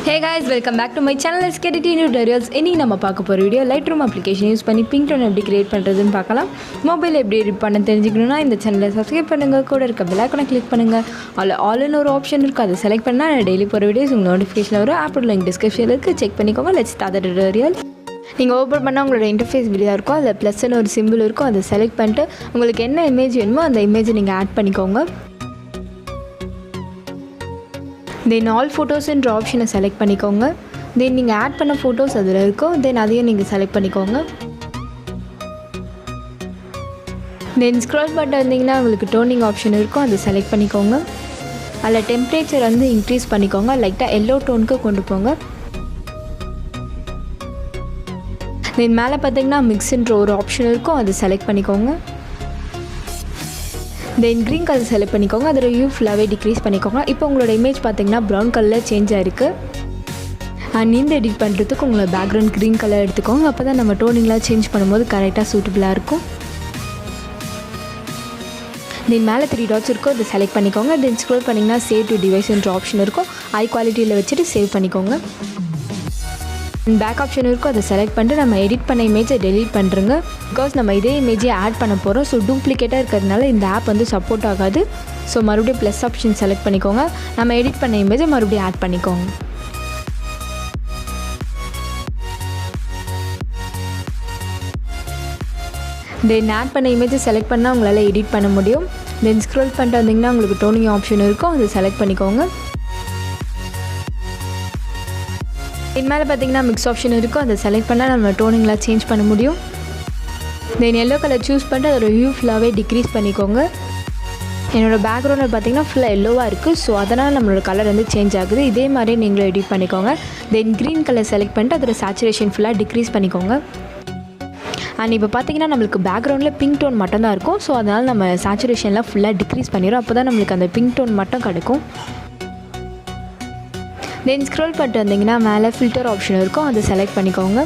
Hey guys, welcome back to my channel. Let's get it into tutorials. இன்னைக்கு நம்ம பார்க்க போற வீடியோ Lightroom application யூஸ் பண்ணி pink tone எப்படி கிரியேட் பண்றதுன்னு பார்க்கலாம். மொபைல் எப்படி எடிட் பண்ண தெரிஞ்சுக்கணும்னா இந்த சேனலை சப்ஸ்கிரைப் பண்ணுங்க, கூட இருக்க பெல் ஐகானை கிளிக் பண்ணுங்க. ஆல் இன் ஒரு ஆப்ஷன் இருக்கு, அதை செலக்ட் பண்ணா நான் டெய்லி போற வீடியோஸ் உங்களுக்கு நோட்டிஃபிகேஷன் வரும். ஆப்போட லிங்க் டிஸ்கிரிப்ஷன்ல இருக்கு, செக் பண்ணிக்கோங்க. Let's start the tutorial. நீங்கள் ஓப்பன் பண்ணால் உங்களோட இன்டர்ஃபேஸ் வீடியோ இருக்கும், அதில் ப்ளஸ்ன்னு ஒரு சிம்பிள் இருக்கும், அதை செலக்ட் பண்ணிட்டு உங்களுக்கு என்ன இமேஜ் வேணுமோ அந்த இமேஜை நீங்கள் ஆட் பண்ணிக்கோங்க. தென் ஆல் ஃபோட்டோஸ்ன்ற ஆப்ஷனை செலக்ட் பண்ணிக்கோங்க. தென் நீங்கள் ஆட் பண்ண ஃபோட்டோஸ் அதில் இருக்கும், தென் அதையும் நீங்கள் செலக்ட் பண்ணிக்கோங்க. தென் ஸ்க்ரோல் பண்ணிட்டு வந்தீங்கன்னா உங்களுக்கு டோனிங் ஆப்ஷன் இருக்கும், அதை செலக்ட் பண்ணிக்கோங்க. அதில் டெம்பரேச்சர் வந்து இன்க்ரீஸ் பண்ணிக்கோங்க, லைட்டாக எல்லோ டோனுக்கு கொண்டு போங்க. தென் மேலே பார்த்தீங்கன்னா மிக்ஸ்ன்ற ஒரு ஆப்ஷன் இருக்கும், அதை செலக்ட் பண்ணிக்கோங்க. தென் க்ரீன் கலர் செலக்ட் பண்ணிக்கோங்க, அதோட வியூ ஃபுல்லாகவே டிக்ரீஸ் பண்ணிக்கோங்க. இப்போ உங்களோட இமேஜ் பார்த்தீங்கன்னா ப்ரௌன் கலரில் சேஞ்ச் ஆகிருக்கு. அண்ட் இந்த எடிட் பண்ணுறதுக்கு உங்களோட பேக்ரவுண்ட் க்ரீன் கலர் எடுத்துக்கோங்க, அப்போ தான் நம்ம டோனிங்லாம் சேஞ்ச் பண்ணும்போது கரெக்டாக சூட்டபுளாக இருக்கும். தென் மேலே 3 டாட்ஸ் இருக்கும், அதை செலக்ட் பண்ணிக்கோங்க. தென் ஸ்க்ரோல் பண்ணிங்கன்னா சேவ் டு டிவைஸ்ன்ற ஆப்ஷன் இருக்கும், ஹை குவாலிட்டியில் வச்சுட்டு சேவ் பண்ணிக்கோங்க. பேக் ஆப்ஷன் இருக்கும், அதை செலக்ட் பண்ணிட்டு நம்ம எடிட் பண்ண இமேஜை டெலீட் பண்ணுறங்க. பிகாஸ் நம்ம இதே இமேஜை ஆட் பண்ண போகிறோம், ஸோ டூப்ளிகேட்டாக இருக்கிறதுனால இந்த ஆப் வந்து சப்போர்ட் ஆகாது. ஸோ மறுபடியும் ப்ளஸ் ஆப்ஷன் செலக்ட் பண்ணிக்கோங்க, நம்ம எடிட் பண்ண இமேஜை மறுபடியும் ஆட் பண்ணிக்கோங்க. தென் ஆட் பண்ண இமேஜை செலக்ட் பண்ணால் உங்களால் எடிட் பண்ண முடியும். தென் ஸ்க்ரோல் பண்ணிட்டு வந்தீங்கன்னா உங்களுக்கு டோனிங் ஆப்ஷன் இருக்கும், அதை செலக்ட் பண்ணிக்கோங்க. இது மேலே பார்த்தீங்கன்னா மிக்ஸ் ஆப்ஷன் இருக்கும், அதை செலக்ட் பண்ணால் நம்ம டோனிங்லாம் சேஞ்ச் பண்ண முடியும். தென் எல்லோ கலர் சூஸ் பண்ணிட்டு அதோட வியூ ஃபுல்லாகவே டிக்ரீஸ் பண்ணிக்கோங்க. என்னோடய பேக்ரவுண்டில் பார்த்தீங்கன்னா ஃபுல்லாக எல்லோவாக இருக்குது, ஸோ அதனால் நம்மளோட கலர் வந்து சேஞ்ச் ஆகுது. இதே மாதிரி நீங்களும் எடிட் பண்ணிக்கோங்க. தென் க்ரீன் கலர் செலக்ட் பண்ணிட்டு அதோட சேச்சுரேஷன் ஃபுல்லாக டிக்ரீஸ் பண்ணிக்கோங்க. அண்ட் இப்போ பார்த்தீங்கன்னா நம்மளுக்கு பேக்ரவுண்டில் பிங்க் டோன் மட்டும் தான் இருக்கும், ஸோ அதனால் நம்ம சேச்சுரேஷன்லாம் ஃபுல்லாக டிக்ரீஸ் பண்ணிடுறோம், அப்போ தான் நம்மளுக்கு அந்த பிங்க் டோன் மட்டும் கிடைக்கும். தென் ஸ்க்ரோல் பண்ணிட்டு வந்தீங்கன்னா மேலே ஃபில்டர் ஆப்ஷன் இருக்கும், அதை செலக்ட் பண்ணிக்கோங்க.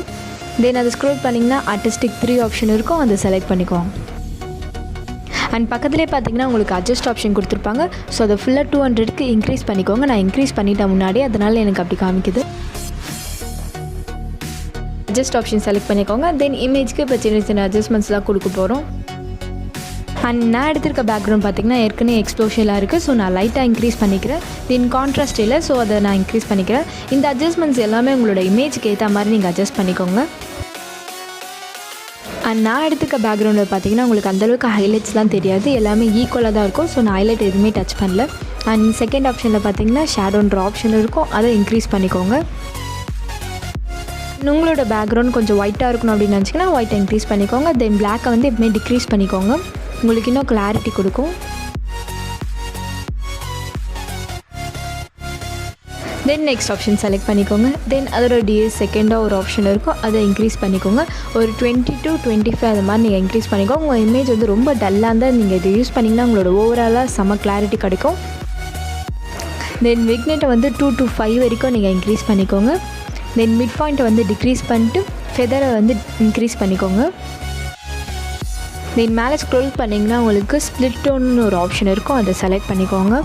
தென் அதை ஸ்க்ரோல் பண்ணிங்கன்னா ஆர்டிஸ்டிக் 3 ஆப்ஷன் இருக்கும், அதை செலக்ட் பண்ணிக்கோங்க. அண்ட் பக்கத்துலேயே பார்த்தீங்கன்னா உங்களுக்கு அட்ஜஸ்ட் ஆப்ஷன் கொடுத்துருப்பாங்க, ஸோ அதை ஃபுல்லாக 200க்கு இன்க்ரீஸ் பண்ணிக்கோங்க. நான் இன்க்ரீஸ் பண்ணிட்டேன் முன்னாடி, அதனால் எனக்கு அப்படி காமிக்குது. அட்ஜஸ்ட் ஆப்ஷன் செலக்ட் பண்ணிக்கோங்க. தென் இமேஜ்க்கு இப்போ சின்ன சின்ன அட்ஜஸ்ட்மெண்ட்ஸ்லாம் கொடுக்க போகிறோம். அண்ட் நான் எடுத்திருக்க பேக்ரவுண்ட் பார்த்திங்கன்னா ஏற்கனவே எக்ஸ்ப்ளோஷனாக இருக்குது, ஸோ நான் லைட்டாக இன்க்ரீஸ் பண்ணிக்கிறேன். தென் கான்ட்ராஸ்ட் இல்லை, ஸோ அதை நான் இன்க்ரீஸ் பண்ணிக்கிறேன். இந்த அட்ஜஸ்ட்மெண்ட்ஸ் எல்லாமே உங்களோட இமேஜுக்கு ஏற்ற மாதிரி நீங்கள் அட்ஜஸ்ட் பண்ணிக்கோங்க. அண்ட் நான் எடுத்துக்க பேக்ரவுண்டில் பார்த்திங்கன்னா உங்களுக்கு அந்தளவுக்கு ஹைலைட்ஸ்லாம் தெரியாது, எல்லாமே ஈக்குவலாக தான் இருக்கும், ஸோ நான் ஹைலைட் எதுவுமே டச் பண்ணல. அண்ட் செகண்ட் ஆப்ஷனில் பார்த்திங்கன்னா ஷேடோன்ற ஆப்ஷன் இருக்கும், அதை இன்க்ரீஸ் பண்ணிக்கோங்க. உங்களோட பேக்ரவுண்ட் கொஞ்சம் ஒயிட்டாக இருக்கணும் அப்படின்னு நினச்சிங்கன்னா ஒயிட்டை இன்க்ரீஸ் பண்ணிக்கோங்க. தென் பிளாக்கை வந்து எப்பவுமே டிக்ரீஸ் பண்ணிக்கோங்க, உங்களுக்கு இன்னும் கிளாரிட்டி கொடுக்கும். தென் நெக்ஸ்ட் ஆப்ஷன் செலக்ட் பண்ணிக்கோங்க. தென் அதோட டிஎஸ் செகண்டாக ஒரு ஆப்ஷன் இருக்கும், அதை இன்க்ரீஸ் பண்ணிக்கோங்க. ஒரு 20 to 25 அது மாதிரி நீங்கள் இன்க்ரீஸ் பண்ணிக்கோங்க. உங்கள் இமேஜ் வந்து ரொம்ப டல்லாக இருந்தால் நீங்கள் இதை யூஸ் பண்ணிங்கன்னா உங்களோட ஓவராலாக செம்ம கிளாரிட்டி கிடைக்கும். தென் விக்னெட்டை வந்து 2 to 5 வரைக்கும் நீங்கள் இன்க்ரீஸ் பண்ணிக்கோங்க. தென் மிட் பாயிண்ட்டை வந்து டிக்ரீஸ் பண்ணிட்டு ஃபெதரை வந்து இன்க்ரீஸ் பண்ணிக்கோங்க. தென் மேலே ஸ்க்ரோல் பண்ணிங்கன்னா உங்களுக்கு ஸ்ப்ளிட் டோன்னு ஒரு ஆப்ஷன் இருக்கும், அதை செலக்ட் பண்ணிக்கோங்க.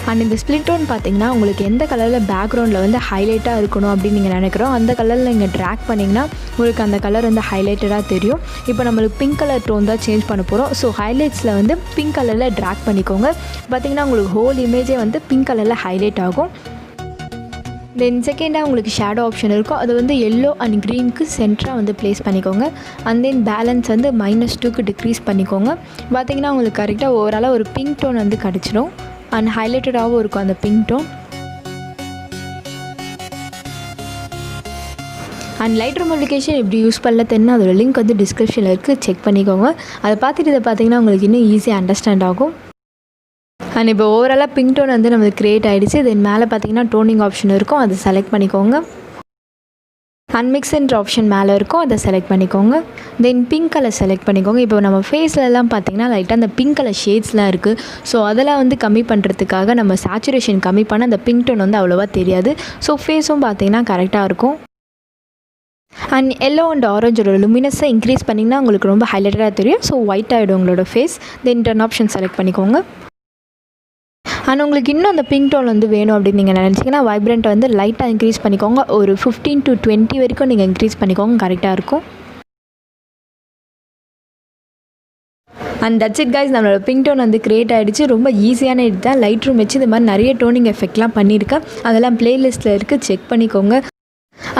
அண்ட் இந்த ஸ்ப்ளிட் டோன் பார்த்திங்கன்னா உங்களுக்கு எந்த கலரில் பேக்ரவுண்டில் வந்து ஹைலைட்டாக இருக்கணும் அப்படின்னு நீங்கள் நினைக்கிறோம் அந்த கலரில் நீங்கள் ட்ராக் பண்ணிங்கன்னா உங்களுக்கு அந்த கலர் வந்து ஹைலைட்டடாக தெரியும். இப்போ நம்மளுக்கு பிங்க் கலர் டோன் தான் சேஞ்ச் பண்ண போகிறோம், ஸோ ஹைலைட்ஸில் வந்து பிங்க் கலரில் ட்ராக் பண்ணிக்கோங்க. பார்த்திங்கன்னா உங்களுக்கு ஹோல் இமேஜே வந்து பிங்க் கலரில் ஹைலைட் ஆகும். தென் செகண்டாக உங்களுக்கு ஷேடோ ஆப்ஷன் இருக்கும், அது வந்து எல்லோ அண்ட் க்ரீனுக்கு சென்டராக வந்து ப்ளேஸ் பண்ணிக்கோங்க. அண்ட் தென் பேலன்ஸ் வந்து -2க்கு டிக்ரீஸ் பண்ணிக்கோங்க. பார்த்திங்கன்னா உங்களுக்கு கரெக்டாக ஓவராலாக ஒரு பிங்க் டோன் வந்து கிடச்சிடும். அண்ட் ஹைலைட்டடாகவும் இருக்கும் அந்த pink tone. And Lightroom application எப்படி யூஸ் பண்ணல தெரியும், அதோட லிங்க் வந்து டிஸ்கிரிப்ஷனில் இருக்குது, செக் பண்ணிக்கோங்க. அதை பார்த்துட்டு இதை பார்த்திங்கன்னா உங்களுக்கு இன்னும் ஈஸியாக அண்டர்ஸ்டாண்ட் ஆகும். அண்ட் இப்போ ஓவராலாக பிங்க் டோன் வந்து நம்மளுக்கு க்ரியேட் ஆகிடுச்சு. தென் மேலே பார்த்தீங்கன்னா டோனிங் ஆப்ஷன் இருக்கும், அதை செலக்ட் பண்ணிக்கோங்க. அன்மிக்ஸ்ன்ற ஆப்ஷன் மேலே இருக்கும், அதை செலக்ட் பண்ணிக்கோங்க. தென் பிங்க் கலர் செலக்ட் பண்ணிக்கோங்க. இப்போ நம்ம ஃபேஸ்லலாம் பார்த்திங்கன்னா லைட்டாக அந்த பிங்க் கலர் ஷேட்ஸ்லாம் இருக்குது, ஸோ அதெல்லாம் வந்து கம்மி பண்ணுறதுக்காக நம்ம சேச்சுரேஷன் கம்மி பண்ண அந்த பிங்க் டோன் வந்து அவ்வளோவா தெரியாது. ஸோ ஃபேஸும் பார்த்திங்கன்னா கரெக்டாக இருக்கும். அண்ட் எல்லோ அண்ட் ஆரஞ்சோட லுமினஸை இன்க்ரீஸ் பண்ணிங்கன்னா உங்களுக்கு ரொம்ப ஹைலைட்டடாக தெரியும், ஸோ ஒயிட் ஆகிடும் உங்களோட ஃபேஸ். தென் டர்ன் ஆப்ஷன் செலக்ட் பண்ணிக்கோங்க. ஆனால் உங்களுக்கு இன்னும் அந்த பிங்க் டோன் வந்து வேணும் அப்படின்னு நீங்கள் நினச்சிங்கன்னா வைப்ரண்ட் வந்து லைட்டாக இன்க்ரீஸ் பண்ணிக்கோங்க. ஒரு 15 to 20 வரைக்கும் நீங்கள் இன்க்ரீஸ் பண்ணிக்கோங்க, கரெக்டாக இருக்கும். அண்ட் தட்ஸ் இட் கைஸ், நம்மளோட பிங்க் டோன் வந்து க்ரியேட் ஆகிடுச்சு. ரொம்ப ஈஸியான இது தான். லைட் ரூம் வச்சு இந்த மாதிரி நிறைய டோனிங் எஃபெக்ட்லாம் பண்ணியிருக்கேன். அதெல்லாம் ப்ளேலிஸ்ட்டில் இருக்குது, செக் பண்ணிக்கோங்க.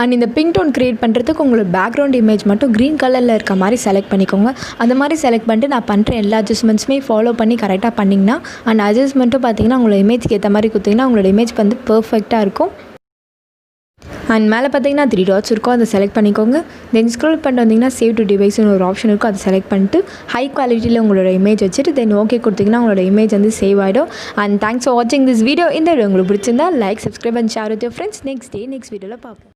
அண்ட் இந்த பிங்க் டோன் க்ரியேட் பண்ணுறதுக்கு உங்களோட பேக்ரவுண்ட் இமேஜ் மட்டும் க்ரீன் கலரில் இருக்க மாதிரி செலக்ட் பண்ணிக்கோங்க. அந்த மாதிரி செலக்ட் பண்ணிட்டு நான் பண்ணுற எல்லா அட்ஜஸ்ட்மெண்ட்ஸுமே ஃபாலோ பண்ணி கரெக்டாக பண்ணிங்கன்னா அண்ட் அட்ஜஸ்ட்மெண்ட்டும் பார்த்தீங்கன்னா உங்களோட இமேஜ்க்கு ஏற்ற மாதிரி கொடுத்தீங்கன்னா உங்களோட இமேஜ் வந்து பர்ஃபெக்டாக இருக்கும். அண்ட் மேலே பார்த்தீங்கன்னா 3 டாட்ஸ் இருக்கும், அதை செலக்ட் பண்ணிக்கோங்க. தென் ஸ்க்ரோல் பண்ணிட்டு வந்தீங்கன்னா சேவ் டு டிவைஸ்னு ஒரு ஆப்ஷன் இருக்கும், அதை செலக்ட் பண்ணிட்டு ஹை குவாலிட்டியில் உங்களோட இமேஜ் வச்சுட்டு தென் ஓகே கொடுத்தீங்கன்னா உங்களோட இமேஜ் வந்து சேவ் ஆகிடும். அண்ட் தேங்க்ஸ் ஃபார் வாட்சிங் திஸ் வீடியோ. இந்த வீடியோ உங்களுக்கு பிடிச்சிருந்தா like, subscribe and share with your friends. Next வீடியோவில் பார்ப்போம்.